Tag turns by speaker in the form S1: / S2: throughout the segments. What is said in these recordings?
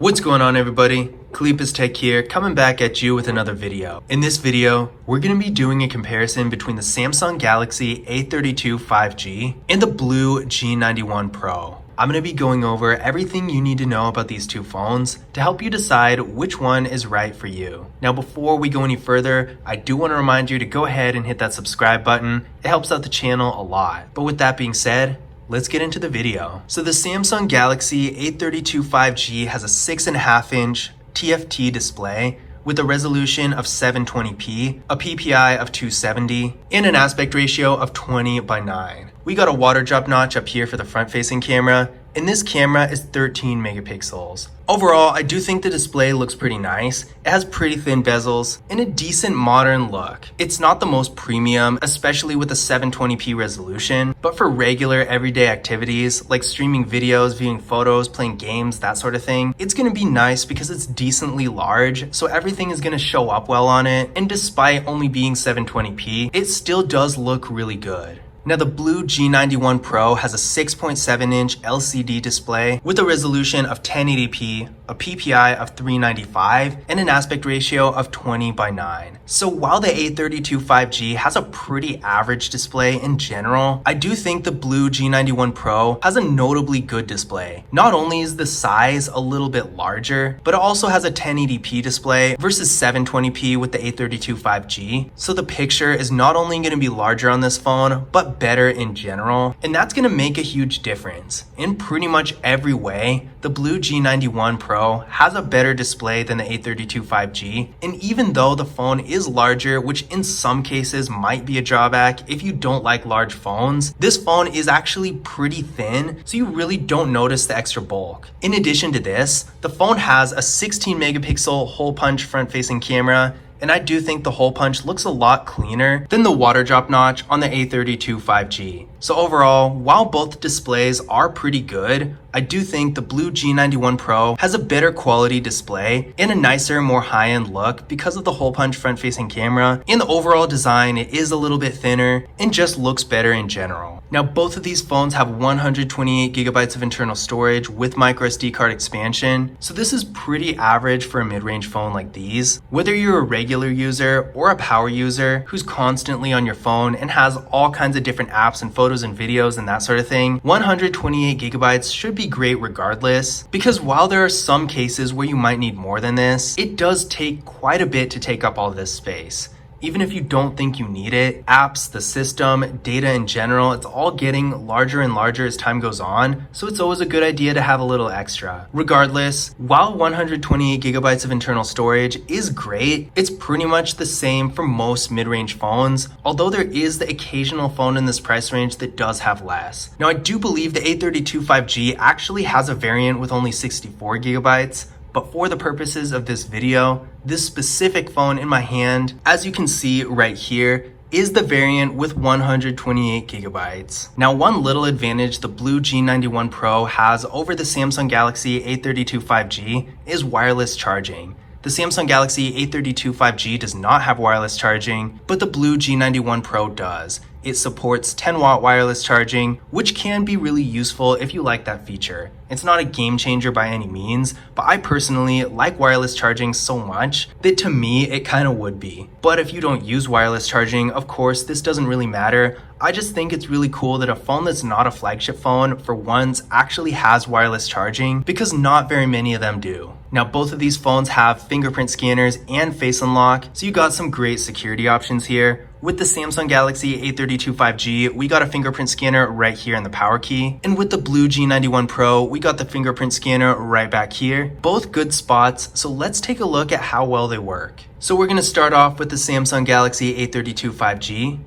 S1: What's going on, everybody? Kalipis Tech here, coming back at you with another video. In this video, we're going to be doing a comparison between the Samsung Galaxy A32 5G and the BLU G91 Pro. I'm going to be going over everything you need to know about these two phones to help you decide which one is right for you. Now, before we go any further, I do want to remind you to go ahead and hit that subscribe button. It helps out the channel a lot. But with that being said, let's get into the video. So the Samsung Galaxy A32 5G has a 6.5-inch TFT display with a resolution of 720p, a PPI of 270, and an aspect ratio of 20:9. We got a water drop notch up here for the front-facing camera, and this camera is 13 megapixels. Overall, I do think the display looks pretty nice. It has pretty thin bezels and a decent modern look. It's not the most premium, especially with a 720p resolution, but for regular everyday activities like streaming videos, viewing photos, playing games, that sort of thing, it's gonna be nice because it's decently large, so everything is gonna show up well on it, and despite only being 720p, it still does look really good. Now, the BLU G91 Pro has a 6.7-inch LCD display with a resolution of 1080p, a PPI of 395, and an aspect ratio of 20:9. So while the A32 5G has a pretty average display in general, I do think the BLU G91 Pro has a notably good display. Not only is the size a little bit larger, but it also has a 1080p display versus 720p with the A32 5G. So the picture is not only going to be larger on this phone, but better in general, and that's going to make a huge difference. In pretty much every way, the BLU G91 Pro has a better display than the A32 5G, and even though the phone is larger, which in some cases might be a drawback if you don't like large phones, this phone is actually pretty thin, so you really don't notice the extra bulk. In addition to this, the phone has a 16 megapixel hole punch front-facing camera, and I do think the hole punch looks a lot cleaner than the water drop notch on the A32 5G. So overall, while both displays are pretty good, I do think the BLU G91 Pro has a better quality display and a nicer, more high-end look because of the hole punch front-facing camera, and the overall design, it is a little bit thinner and just looks better in general. Now, both of these phones have 128 gigabytes of internal storage with microSD card expansion, so this is pretty average for a mid-range phone like these. Whether you're a regular user or a power user who's constantly on your phone and has all kinds of different apps and photos and videos and that sort of thing, 128 gigabytes should be great regardless, because while there are some cases where you might need more than this, it does take quite a bit to take up all this space. Even if you don't think you need it, apps, the system, data in general, it's all getting larger and larger as time goes on, so it's always a good idea to have a little extra. Regardless, while 128 gigabytes of internal storage is great, it's pretty much the same for most mid-range phones, although there is the occasional phone in this price range that does have less. Now, I do believe the A32 5G actually has a variant with only 64 gigabytes, but for the purposes of this video, this specific phone in my hand, as you can see right here, is the variant with 128 gigabytes. Now, one little advantage the BLU G91 Pro has over the Samsung Galaxy A32 5G is wireless charging. The Samsung Galaxy A32 5G does not have wireless charging, but the BLU G91 Pro does. It supports 10-watt wireless charging, which can be really useful if you like that feature. It's not a game changer by any means, but I personally like wireless charging so much that to me it kind of would be. But if you don't use wireless charging, of course, this doesn't really matter. I just think it's really cool that a phone that's not a flagship phone for once actually has wireless charging, because not very many of them do. Now, both of these phones have fingerprint scanners and face unlock, so you got some great security options here. With the Samsung Galaxy A32 5G, we got a fingerprint scanner right here in the power key. And with the BLU G91 Pro, we got the fingerprint scanner right back here. Both good spots, so let's take a look at how well they work. So we're gonna start off with the Samsung Galaxy A32 5G.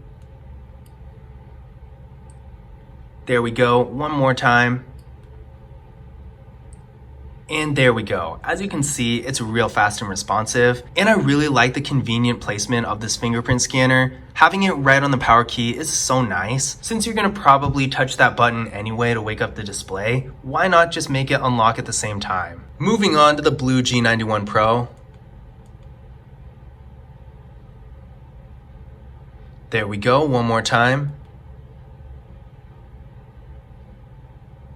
S1: There we go, one more time. And there we go. As you can see, it's real fast and responsive, and I really like the convenient placement of this fingerprint scanner. Having it right on the power key is so nice. Since you're gonna probably touch that button anyway to wake up the display, why not just make it unlock at the same time? Moving on to the BLU G91 Pro. There we go, one more time.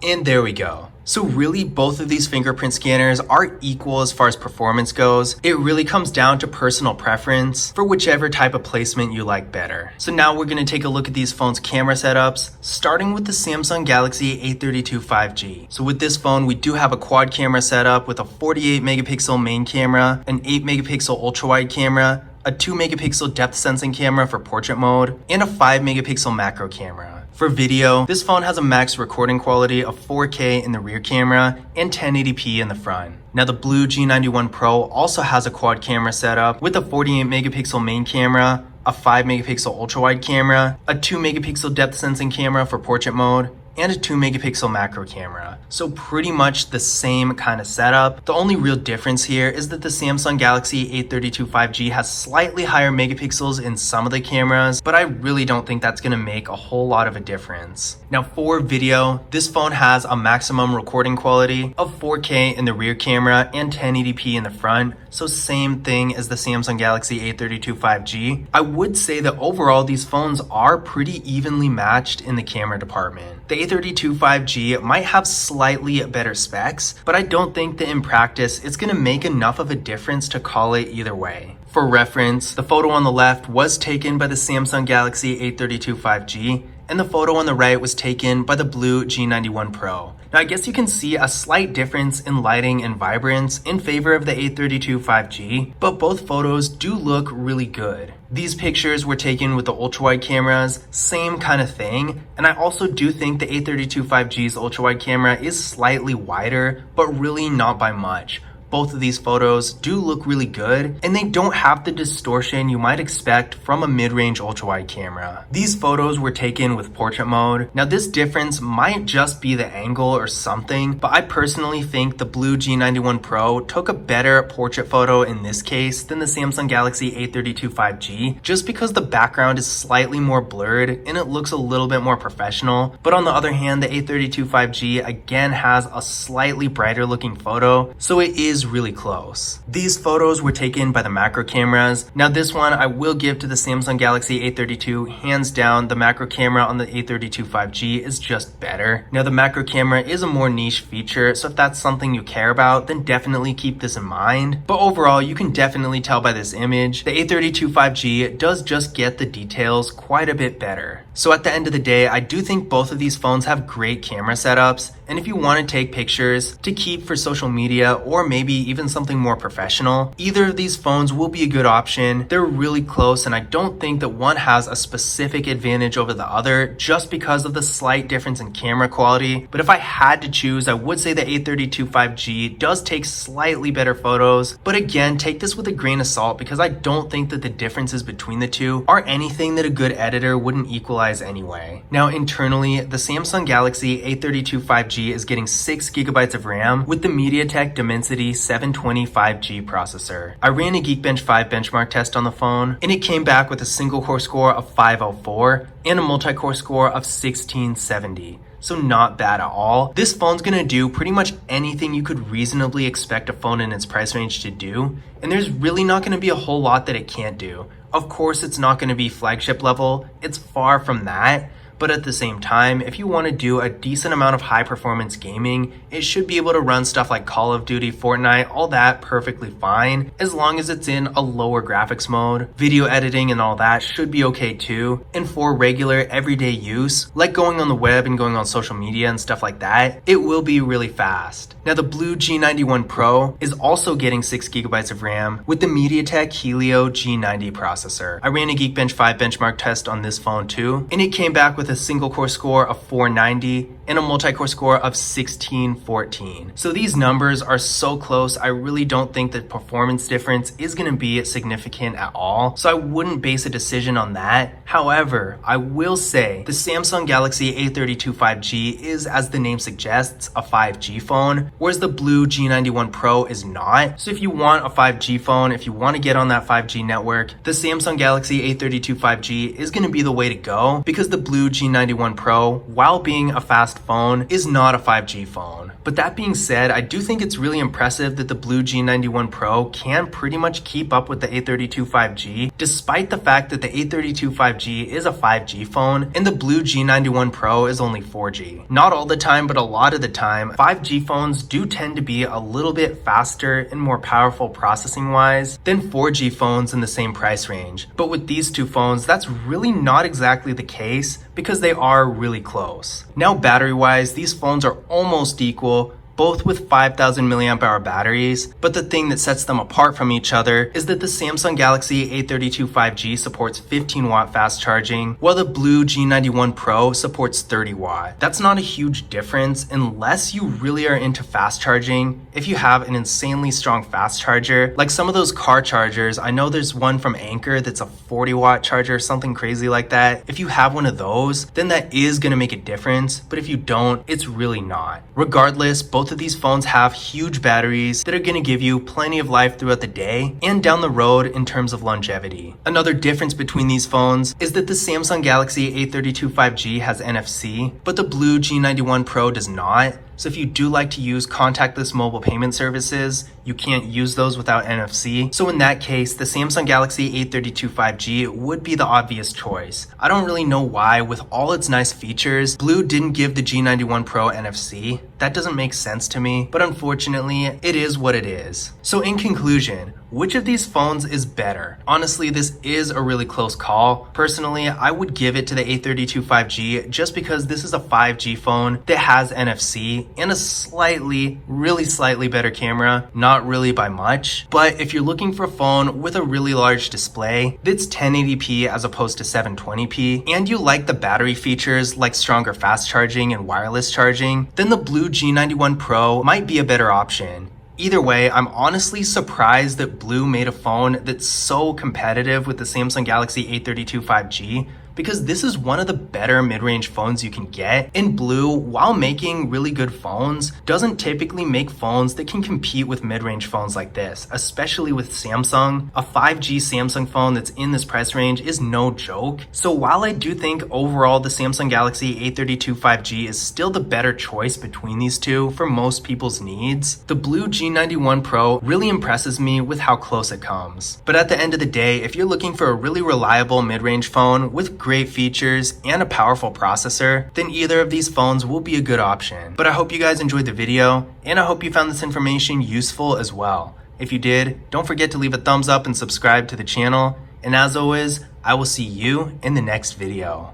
S1: And there we go. So really, both of these fingerprint scanners are equal as far as performance goes. It really comes down to personal preference for whichever type of placement you like better. So now we're going to take a look at these phones' camera setups, starting with the Samsung Galaxy A32 5G. So with this phone, we do have a quad camera setup with a 48 megapixel main camera, an 8 megapixel ultra wide camera, a 2 megapixel depth sensing camera for portrait mode, and a 5 megapixel macro camera. For video, this phone has a max recording quality of 4K in the rear camera and 1080p in the front. Now the BLU G91 Pro also has a quad camera setup with a 48 megapixel main camera, a 5 megapixel ultra wide camera, a 2 megapixel depth sensing camera for portrait mode, and a 2 megapixel macro camera. So pretty much the same kind of setup. The only real difference here is that the Samsung Galaxy A32 5G has slightly higher megapixels in some of the cameras, but I really don't think that's gonna make a whole lot of a difference. Now for video, this phone has a maximum recording quality of 4K in the rear camera and 1080p in the front, so same thing as the Samsung Galaxy A32 5G. I would say that overall these phones are pretty evenly matched in the camera department. The A32 5G might have slightly better specs, but I don't think that in practice it's going to make enough of a difference to call it either way. For reference, the photo on the left was taken by the Samsung Galaxy A32 5G, and the photo on the right was taken by the BLU G91 Pro. Now I guess you can see a slight difference in lighting and vibrance in favor of the A32 5G, but both photos do look really good. These pictures were taken with the ultra-wide cameras, same kind of thing, and I also do think the A32 5G's ultra-wide camera is slightly wider, but really not by much. Both of these photos do look really good, and they don't have the distortion you might expect from a mid-range ultra-wide camera. These photos were taken with portrait mode. Now this difference might just be the angle or something, but I personally think the BLU G91 Pro took a better portrait photo in this case than the Samsung Galaxy A32 5G, just because the background is slightly more blurred and it looks a little bit more professional. But on the other hand, the A32 5G again has a slightly brighter looking photo, so it is really close. These photos were taken by the macro cameras. Now this one I will give to the Samsung Galaxy A32. Hands down, the macro camera on the A32 5G is just better. Now the macro camera is a more niche feature, so if that's something you care about, then definitely keep this in mind. But overall, you can definitely tell by this image, the A32 5G does just get the details quite a bit better. So at the end of the day, I do think both of these phones have great camera setups, and if you want to take pictures to keep for social media or maybe even something more professional, either of these phones will be a good option. They're really close, and I don't think that one has a specific advantage over the other just because of the slight difference in camera quality. But if I had to choose, I would say the A32 5G does take slightly better photos, but again, take this with a grain of salt because I don't think that the differences between the two are anything that a good editor wouldn't equalize anyway. Now internally, the Samsung Galaxy A32 5G is getting 6 gigabytes of RAM with the MediaTek Dimensity 720 5G processor. I ran a Geekbench 5 benchmark test on the phone, and it came back with a single core score of 504 and a multi-core score of 1670. So not bad at all. This phone's gonna do pretty much anything you could reasonably expect a phone in its price range to do, and there's really not gonna be a whole lot that it can't do. Of course, it's not gonna be flagship level, it's far from that, but at the same time, if you want to do a decent amount of high performance gaming, it should be able to run stuff like Call of Duty, Fortnite, all that perfectly fine, as long as it's in a lower graphics mode. Video editing and all that should be okay too, and for regular everyday use, like going on the web and going on social media and stuff like that, it will be really fast. Now the BLU G91 Pro is also getting 6 gigabytes of RAM with the MediaTek Helio G90 processor. I ran a Geekbench 5 benchmark test on this phone too, and it came back with a single core score of 490 and a multi-core score of 1614. So these numbers are so close, I really don't think the performance difference is going to be significant at all. So I wouldn't base a decision on that. However, I will say the Samsung Galaxy A32 5G is, as the name suggests, a 5G phone, whereas the BLU G91 Pro is not. So if you want a 5G phone, if you want to get on that 5G network, the Samsung Galaxy A32 5G is going to be the way to go because the BLU G91 Pro, while being a fast phone, is not a 5G phone. But that being said, I do think it's really impressive that the BLU G91 Pro can pretty much keep up with the A32 5G, despite the fact that the A32 5G is a 5G phone and the BLU G91 Pro is only 4G. Not all the time, but a lot of the time, 5G phones do tend to be a little bit faster and more powerful processing-wise than 4G phones in the same price range. But with these two phones, that's really not exactly the case because they are really close. Now, battery-wise, these phones are almost equal, both with 5,000 mAh batteries, but the thing that sets them apart from each other is that the Samsung Galaxy A32 5G supports 15 watt fast charging, while the BLU G91 Pro supports 30 watt. That's not a huge difference unless you really are into fast charging. If you have an insanely strong fast charger, like some of those car chargers, I know there's one from Anker that's a 40 watt charger, something crazy like that. If you have one of those, then that is gonna make a difference, but if you don't, it's really not. Regardless, both of these phones have huge batteries that are going to give you plenty of life throughout the day and down the road in terms of longevity. Another difference between these phones is that the Samsung Galaxy A32 5G has NFC, but the BLU G91 Pro does not. So if you do like to use contactless mobile payment services, you can't use those without NFC. So in that case, the Samsung Galaxy A32 5G would be the obvious choice. I don't really know why, with all its nice features, BLU didn't give the G91 Pro NFC. That doesn't make sense to me, but unfortunately, it is what it is. So in conclusion, which of these phones is better? Honestly, this is a really close call. Personally, I would give it to the A32 5G just because this is a 5G phone that has NFC and a really slightly better camera, not really by much. But if you're looking for a phone with a really large display that's 1080p as opposed to 720p, and you like the battery features like stronger fast charging and wireless charging, then the BLU G91 Pro might be a better option. Either way, I'm honestly surprised that BLU made a phone that's so competitive with the Samsung Galaxy A32 5G, because this is one of the better mid-range phones you can get. And BLU, while making really good phones, doesn't typically make phones that can compete with mid-range phones like this, especially with Samsung. A 5G Samsung phone that's in this price range is no joke. So while I do think overall the Samsung Galaxy A32 5G is still the better choice between these two for most people's needs, the BLU G91 Pro really impresses me with how close it comes. But at the end of the day, if you're looking for a really reliable mid-range phone with great features and a powerful processor, then either of these phones will be a good option. But I hope you guys enjoyed the video, and I hope you found this information useful as well. If you did, don't forget to leave a thumbs up and subscribe to the channel. And as always, I will see you in the next video.